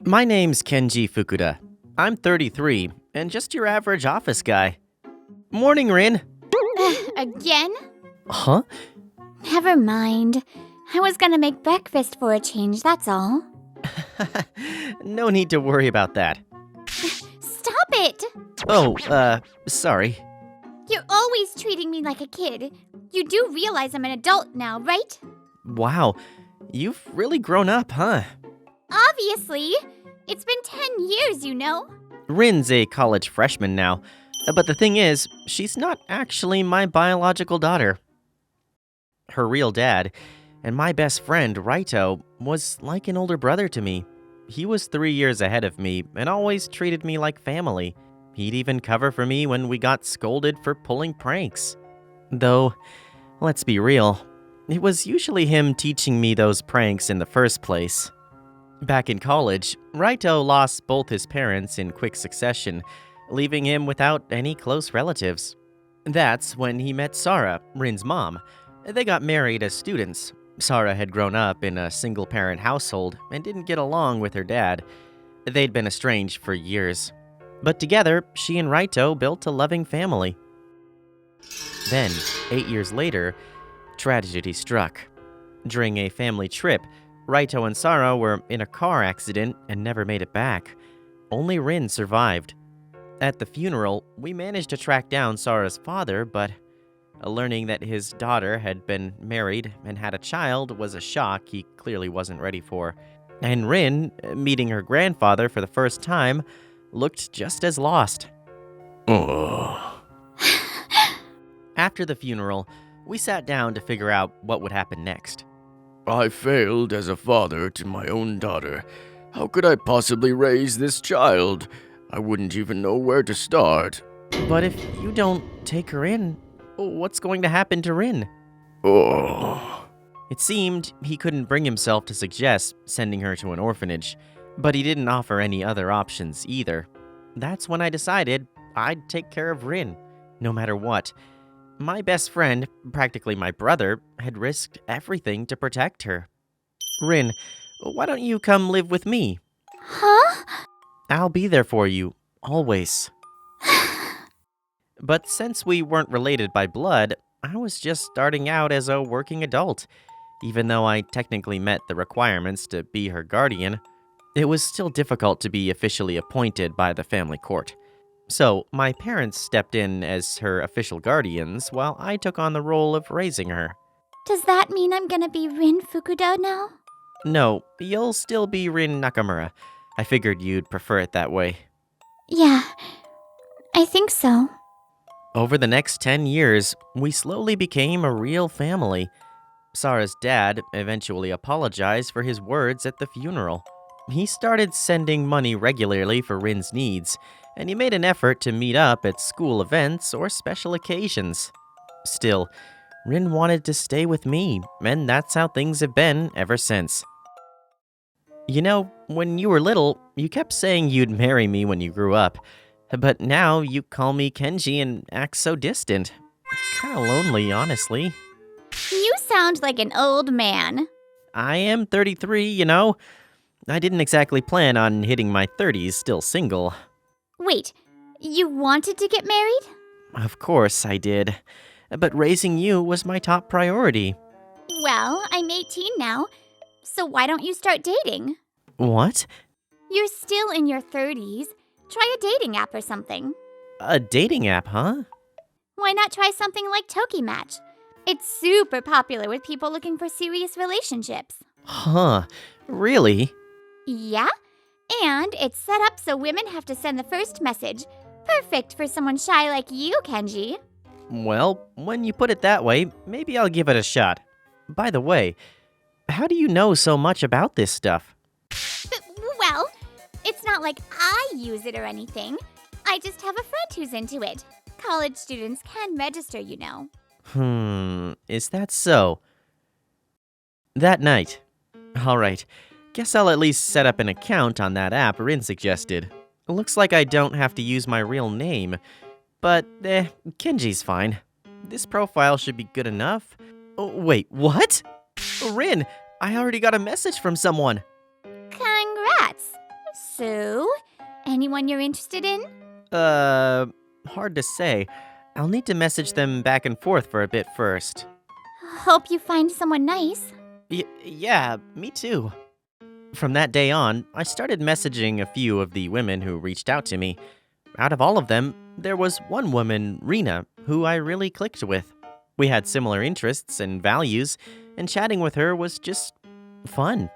My name's Kenji Fukuda. I'm 33, and just your average office guy. Morning, Rin. Again? Huh? Never mind. I was gonna make breakfast for a change, that's all. No need to worry about that. Stop it! Sorry. You're always treating me like a kid. You do realize I'm an adult now, right? Wow, you've really grown up, huh? Obviously. It's been 10 years, you know. Rin's a college freshman now, but the thing is, she's not actually my biological daughter. Her real dad, and my best friend, Raito, was like an older brother to me. He was 3 years ahead of me and always treated me like family. He'd even cover for me when we got scolded for pulling pranks. Though, let's be real, it was usually him teaching me those pranks in the first place. Back in college, Raito lost both his parents in quick succession, leaving him without any close relatives. That's when he met Sara, Rin's mom. They got married as students. Sara had grown up in a single-parent household and didn't get along with her dad. They'd been estranged for years. But together, she and Raito built a loving family. Then, 8 years later, tragedy struck. During a family trip, Raito and Sara were in a car accident and never made it back. Only Rin survived. At the funeral, we managed to track down Sara's father, but learning that his daughter had been married and had a child was a shock he clearly wasn't ready for. And Rin, meeting her grandfather for the first time, looked just as lost. Oh. After the funeral, we sat down to figure out what would happen next. I failed as a father to my own daughter. How could I possibly raise this child? I wouldn't even know where to start. But if you don't take her in, what's going to happen to Rin? Oh. It seemed he couldn't bring himself to suggest sending her to an orphanage, but he didn't offer any other options either. That's when I decided I'd take care of Rin, no matter what. My best friend, practically my brother, had risked everything to protect her. Rin, why don't you come live with me? Huh? I'll be there for you, always. But since we weren't related by blood, I was just starting out as a working adult. Even though I technically met the requirements to be her guardian, it was still difficult to be officially appointed by the family court. So, my parents stepped in as her official guardians while I took on the role of raising her. Does that mean I'm gonna be Rin Fukuda now? No, you'll still be Rin Nakamura. I figured you'd prefer it that way. Yeah, I think so. Over the next 10 years, we slowly became a real family. Sara's dad eventually apologized for his words at the funeral. He started sending money regularly for Rin's needs, and he made an effort to meet up at school events or special occasions. Still, Rin wanted to stay with me, and that's how things have been ever since. You know, when you were little, you kept saying you'd marry me when you grew up, but now you call me Kenji and act so distant. Kinda lonely, honestly. You sound like an old man. I am 33, you know. I didn't exactly plan on hitting my 30s still single. Wait, you wanted to get married? Of course I did. But raising you was my top priority. Well, I'm 18 now, so why don't you start dating? What? You're still in your 30s. Try a dating app or something. A dating app, huh? Why not try something like Tokimatch? It's super popular with people looking for serious relationships. Huh. Really? Yeah, and it's set up so women have to send the first message. Perfect for someone shy like you, Kenji. Well, when you put it that way, maybe I'll give it a shot. By the way, how do you know so much about this stuff? Well, it's not like I use it or anything. I just have a friend who's into it. College students can register, you know. Is that so? That night. Alright, guess I'll at least set up an account on that app Rin suggested. Looks like I don't have to use my real name. But, Kenji's fine. This profile should be good enough. Oh, wait, what? Rin, I already got a message from someone. Congrats! So, anyone you're interested in? Hard to say. I'll need to message them back and forth for a bit first. Hope you find someone nice. Yeah, me too. From that day on, I started messaging a few of the women who reached out to me. Out of all of them, there was one woman, Rena, who I really clicked with. We had similar interests and values, and chatting with her was just fun.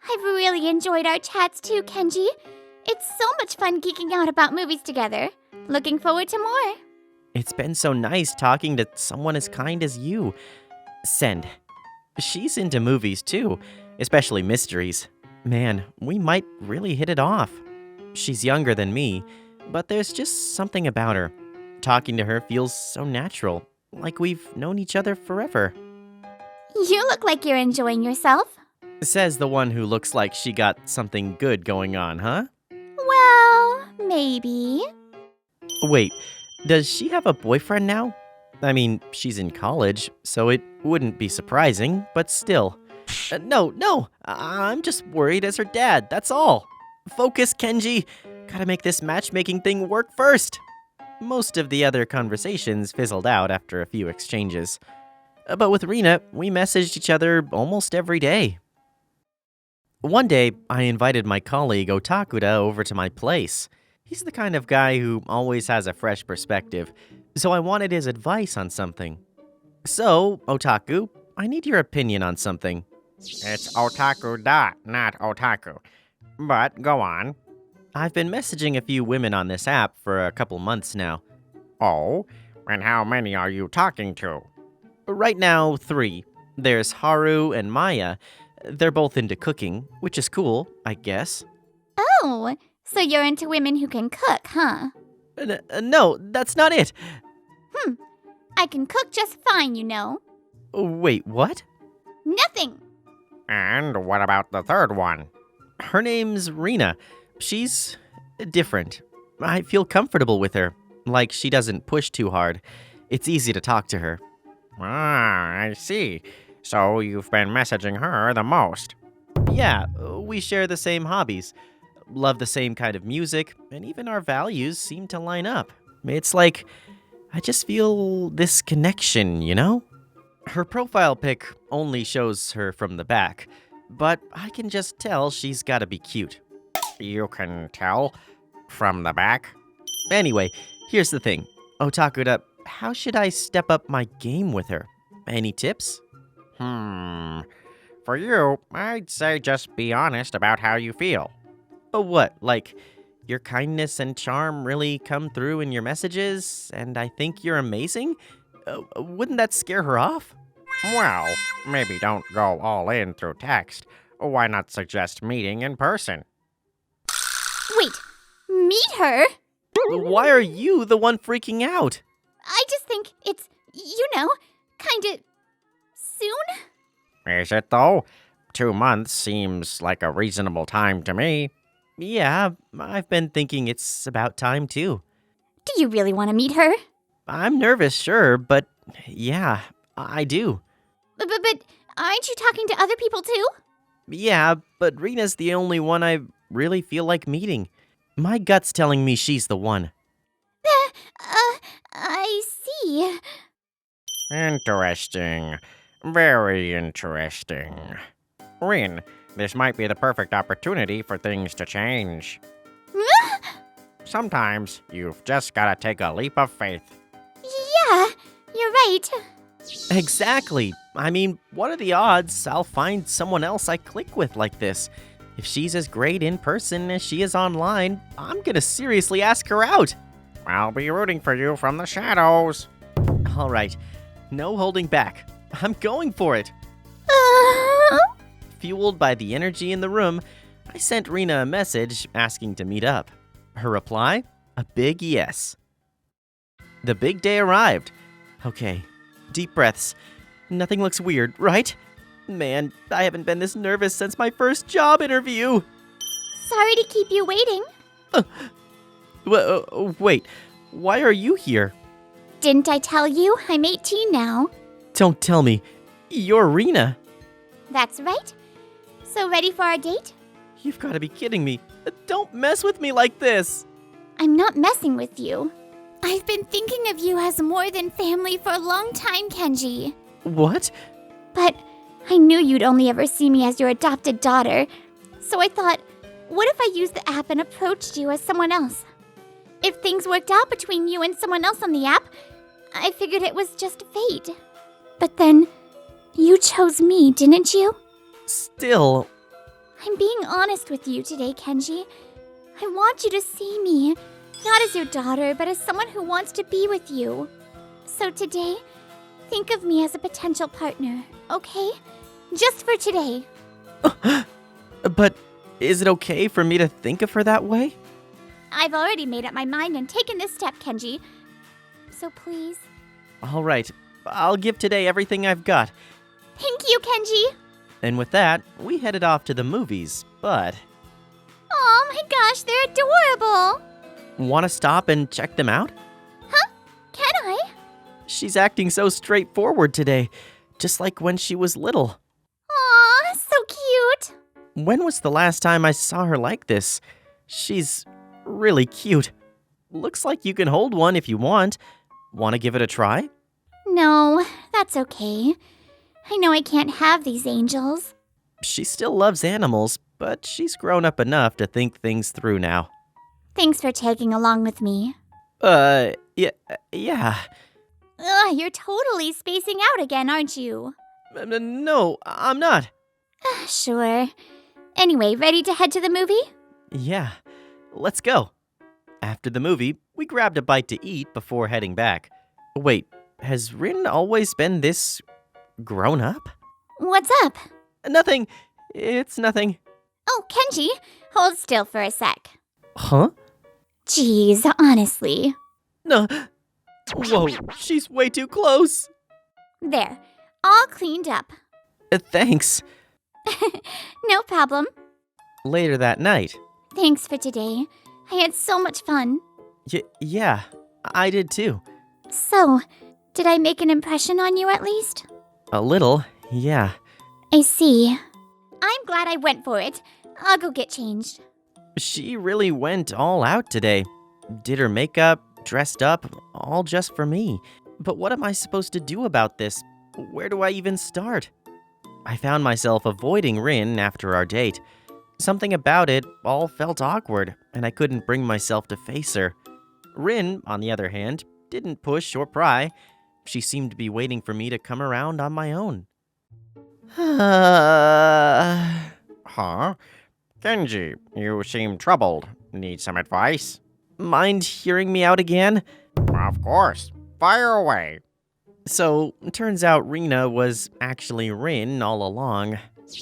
I've really enjoyed our chats too, Kenji. It's so much fun geeking out about movies together. Looking forward to more. It's been so nice talking to someone as kind as you. Send. She's into movies too, especially mysteries. Man, we might really hit it off. She's younger than me, but there's just something about her. Talking to her feels so natural, like we've known each other forever. You look like you're enjoying yourself. Says the one who looks like she got something good going on, huh? Well, maybe. Wait, does she have a boyfriend now? I mean, she's in college, so it wouldn't be surprising, but still. No, I'm just worried as her dad, that's all. Focus, Kenji. Gotta make this matchmaking thing work first. Most of the other conversations fizzled out after a few exchanges. But with Rena, we messaged each other almost every day. One day, I invited my colleague Otaku over to my place. He's the kind of guy who always has a fresh perspective, so I wanted his advice on something. So, Otaku, I need your opinion on something. It's Otaku da, not Otaku. But go on. I've been messaging a few women on this app for a couple months now. Oh, and how many are you talking to? Right now, 3. There's Haru and Maya. They're both into cooking, which is cool, I guess. Oh, so you're into women who can cook, huh? No, that's not it. I can cook just fine, you know. Wait, what? Nothing. And what about the third one? Her name's Rena. She's different. I feel comfortable with her, like she doesn't push too hard. It's easy to talk to her. Ah, I see. So you've been messaging her the most. Yeah, we share the same hobbies, love the same kind of music, and even our values seem to line up. It's like, I just feel this connection, you know? Her profile pic only shows her from the back, but I can just tell she's gotta be cute. You can tell from the back? Anyway, here's the thing. Otakuda, how should I step up my game with her? Any tips? For you, I'd say just be honest about how you feel. Oh, what? Like, your kindness and charm really come through in your messages, and I think you're amazing? Wouldn't that scare her off? Well, maybe don't go all in through text. Why not suggest meeting in person? Wait, meet her? Why are you the one freaking out? I just think it's, kinda soon? Is it though? 2 months seems like a reasonable time to me. Yeah, I've been thinking it's about time too. Do you really want to meet her? I'm nervous, sure, but yeah, I do. But aren't you talking to other people too? Yeah, but Rena's the only one I really feel like meeting. My gut's telling me she's the one. I see. Interesting. Very interesting. Rin, this might be the perfect opportunity for things to change. Sometimes you've just gotta take a leap of faith. Yeah, you're right. Exactly. I mean, what are the odds I'll find someone else I click with like this? If she's as great in person as she is online, I'm gonna seriously ask her out. I'll be rooting for you from the shadows. All right, no holding back. I'm going for it. Fueled by the energy in the room, I sent Rena a message asking to meet up. Her reply? A big yes. The big day arrived. Okay, deep breaths. Nothing looks weird, right? Man, I haven't been this nervous since my first job interview. Sorry to keep you waiting. Wait, why are you here? Didn't I tell you? I'm 18 now. Don't tell me. You're Rena. That's right. So ready for our date? You've got to be kidding me. Don't mess with me like this! I'm not messing with you. I've been thinking of you as more than family for a long time, Kenji. What? But I knew you'd only ever see me as your adopted daughter, so I thought, what if I used the app and approached you as someone else? If things worked out between you and someone else on the app, I figured it was just fate. But then, you chose me, didn't you? Still... I'm being honest with you today, Kenji. I want you to see me, not as your daughter, but as someone who wants to be with you. So today, think of me as a potential partner, okay? Just for today. But is it okay for me to think of her that way? I've already made up my mind and taken this step, Kenji. So please. All right, I'll give today everything I've got. Thank you, Kenji. And with that, we headed off to the movies, but... Oh my gosh, they're adorable. Want to stop and check them out? Can I? She's acting so straightforward today, just like when she was little. Aw, so cute. When was the last time I saw her like this? She's really cute. Looks like you can hold one if you want. Want to give it a try? No, that's okay. I know I can't have these angels. She still loves animals, but she's grown up enough to think things through now. Thanks for tagging along with me. Yeah. Ugh, you're totally spacing out again, aren't you? No, I'm not. Sure. Anyway, ready to head to the movie? Yeah, let's go. After the movie, we grabbed a bite to eat before heading back. Wait, has Rin always been this grown up? What's up? Nothing. It's nothing. Oh, Kenji, hold still for a sec. Huh? Jeez, honestly. No. Whoa, she's way too close. There, all cleaned up. Thanks. No problem. Later that night. Thanks for today. I had so much fun. Yeah, I did too. So, did I make an impression on you at least? A little, yeah. I see. I'm glad I went for it. I'll go get changed. She really went all out today. Did her makeup, dressed up, all just for me. But what am I supposed to do about this? Where do I even start? I found myself avoiding Rin after our date. Something about it all felt awkward, and I couldn't bring myself to face her. Rin, on the other hand, didn't push or pry. She seemed to be waiting for me to come around on my own. Huh? Kenji, you seem troubled. Need some advice? Mind hearing me out again? Of course. Fire away. So, turns out Rena was actually Rin all along.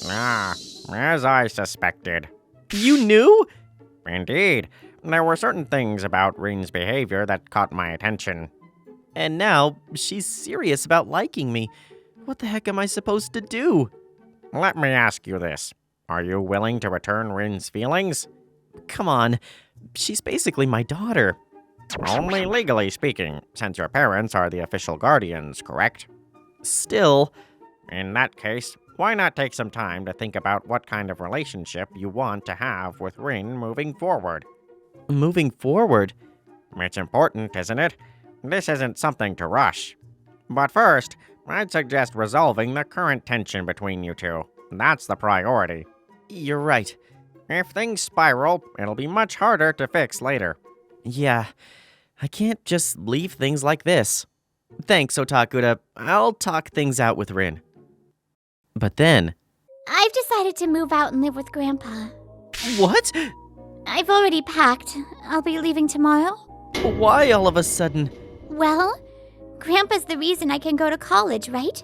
Ah, as I suspected. You knew? Indeed. There were certain things about Rin's behavior that caught my attention. And now, she's serious about liking me. What the heck am I supposed to do? Let me ask you this. Are you willing to return Rin's feelings? Come on, she's basically my daughter. Only legally speaking, since your parents are the official guardians, correct? Still, In that case, why not take some time to think about what kind of relationship you want to have with Rin moving forward? moving forward. It's important, isn't it? This isn't something to rush. But first, I'd suggest resolving the current tension between you two. That's the priority. You're right. If things spiral, it'll be much harder to fix later. Yeah, I can't just leave things like this. Thanks, Otaku. I'll talk things out with Rin. But then... I've decided to move out and live with Grandpa. What? I've already packed. I'll be leaving tomorrow. Why all of a sudden? Well, Grandpa's the reason I can go to college, right?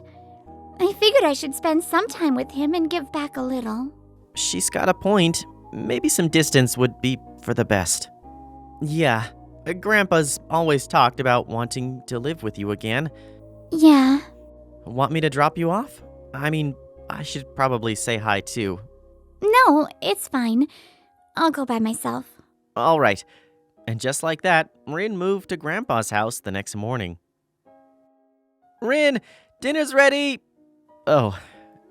I figured I should spend some time with him and give back a little. She's got a point. Maybe some distance would be for the best. Yeah, Grandpa's always talked about wanting to live with you again. Yeah. Want me to drop you off? I mean, I should probably say hi too. No, it's fine. I'll go by myself. All right. And just like that, Rin moved to Grandpa's house the next morning. Rin, dinner's ready! Oh,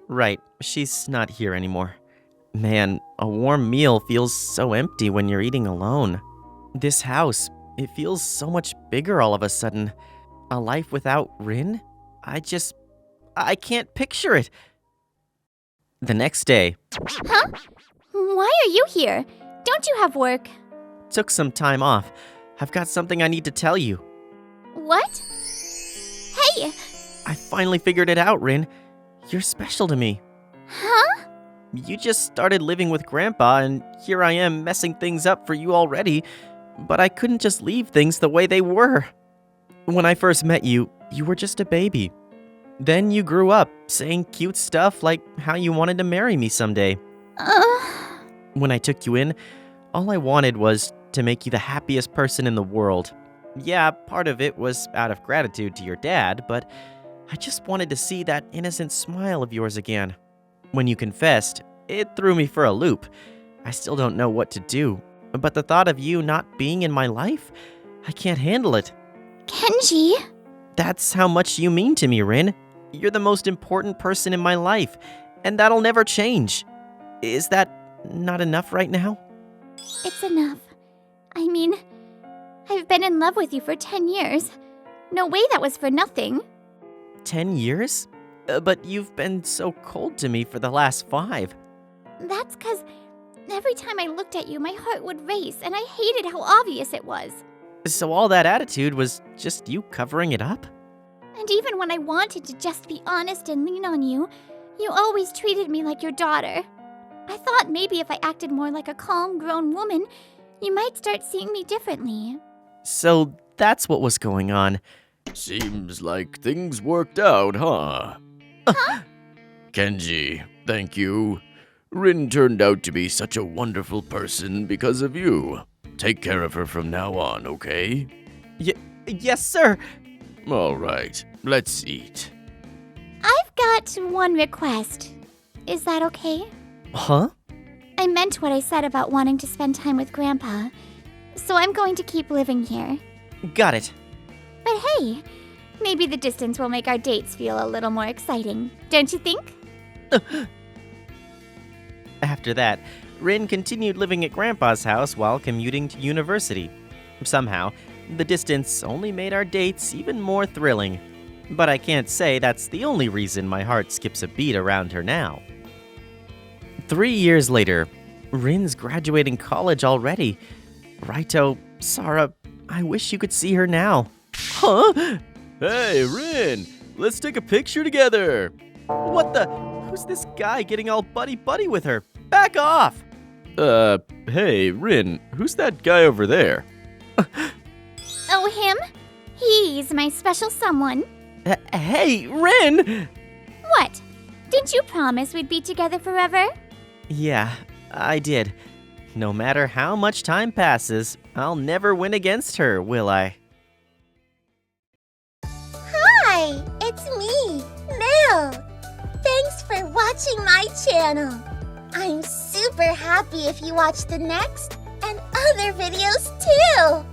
right. She's not here anymore. Man, a warm meal feels so empty when you're eating alone. This house, it feels so much bigger all of a sudden. A life without Rin? I can't picture it. The next day, Huh? Why are you here? Don't you have work? took some time off. I've got something I need to tell you. What? Hey! I finally figured it out, Rin. You're special to me. Huh? You just started living with Grandpa, and here I am messing things up for you already. But I couldn't just leave things the way they were. When I first met you, you were just a baby. Then you grew up, saying cute stuff like how you wanted to marry me someday. When I took you in, all I wanted was to make you the happiest person in the world. Yeah, part of it was out of gratitude to your dad, but I just wanted to see that innocent smile of yours again. When you confessed, it threw me for a loop. I still don't know what to do, but the thought of you not being in my life, I can't handle it. Kenji? That's how much you mean to me, Rin. You're the most important person in my life, and that'll never change. Is that not enough right now? It's enough. I mean, I've been in love with you for 10 years. No way that was for nothing. 10 years? But you've been so cold to me for the last 5. That's 'cause every time I looked at you, my heart would race, and I hated how obvious it was. So all that attitude was just you covering it up? And even when I wanted to just be honest and lean on you, you always treated me like your daughter. I thought maybe if I acted more like a calm, grown woman, you might start seeing me differently. So that's what was going on. Seems like things worked out, huh? Kenji, thank you. Rin turned out to be such a wonderful person because of you. Take care of her from now on, okay? Yes, sir. All right, let's eat. I've got one request. Is that okay? Huh? I meant what I said about wanting to spend time with Grandpa, so I'm going to keep living here. Got it. But hey, maybe the distance will make our dates feel a little more exciting, don't you think? After that, Rin continued living at Grandpa's house while commuting to university. Somehow, the distance only made our dates even more thrilling. But I can't say that's the only reason my heart skips a beat around her now. 3 years later, Rin's graduating college already. Raito, Sarah, I wish you could see her now. Huh? Hey, Rin, let's take a picture together. What the? Who's this guy getting all buddy-buddy with her? Back off! Hey, Rin, who's that guy over there? Oh, him? He's my special someone. Hey, Rin! What? Didn't you promise we'd be together forever? Yeah, I did. No matter how much time passes, I'll never win against her, will I? Hi, it's me, Mel. Thanks for watching my channel. I'm super happy if you watch the next and other videos too.